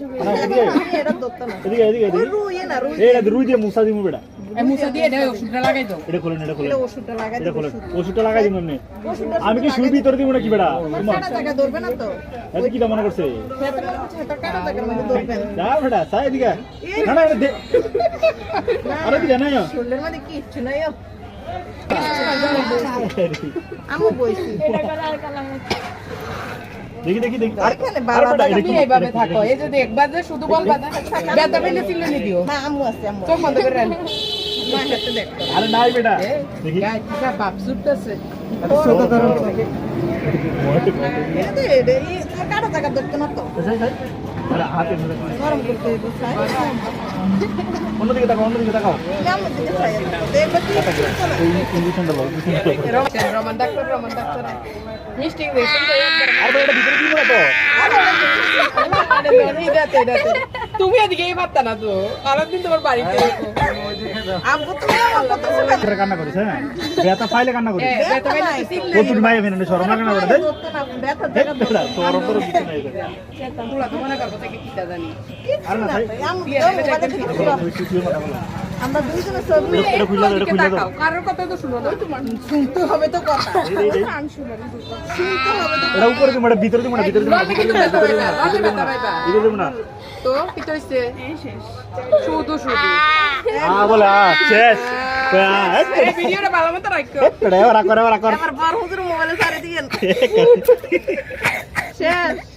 না এদিকে এটা দত্ত না এদিকে এদিকে ওই রুই না রুই এটা রুই দিয়ে মুসা দিমু বেটা এই মুসা দিয়ে এটা ওষুধটা লাগাই দাও এটা খোলেন এটা খোলেন এটা ওষুধটা লাগাই এটা দিবো খোলেন ওষুধটা লাগাই দিন এমনি ওষুধটা আমি কি সুই ভিতর দিব নাকি বেটা তোমার কাটা জায়গা ধরবে না তো এত কি মনে করছে খেতে মনে হচ্ছে এটা কাটা জায়গার মধ্যে ধরবে না যা বেটা সাই এদিকে না না দে আরে দিলে না শরীরের মধ্যে কিচ্ছু নাই আমি বইছি দেখি দেখি দেখি আর এখানে বাবা তুমি এইভাবে থাকো এই যে দেখবা যে শুধু বলবা না ব্যথা পেলে চিল্লানি দিও না আম্মু আছে আম্মু চোখ বন্ধ করে রাখ না হেতে দেখ আরে নাই বেটা দেখি গাইটা বাপ সুটতেছে ছোট করো এটা এই তোমার কাটা জায়গা ধরতে না তো আরে হাতে ধরে গরম করতে হইব চাই অন্যদিকে তাকাও কেমন দিতে চাই দেখবে কি এই ইঞ্জেকশনটা বল রমান ডাক্তার মিষ্টি দেখুন আরে এটা ভিতরে কি বলা তো তুমি এদিকে এই পারতা না তো আরেকদিন তোমার বাড়িতে আম্মু তুমি আমার কথা শুনে করে কান্না করিস হ্যাঁ ব্যথা পাইলে কান্না করিস ব্যথা পেলে চিল্লানি কত মাই এখানে শরম লাগে না বেটা ধরতে না ব্যথা জায়গা ধরতে বেটা শরম করে কিছু নাই তোমরা তো মনে করবো থেকে কিটা জানি আরে না ভাই আমরা দুইজনে ছবি এটা খুলে দাও এটা খুলে দাও কারোর কথা তো শুনো না তোমার শুনতে হবে তো কথা শুনতে হবে তো এটা উপরে দিমা ভিতরে দিমা ভিতরে দিমা ভিতরে দিমা ভিতরে দিমা তো কি হইছে শুধু বলে শেষ এই ভিডিওটা ভালো মতো রাখো এটা ওরা করে আমার বড় হুজুর মোবাইলে সারে দিয়েন শেষ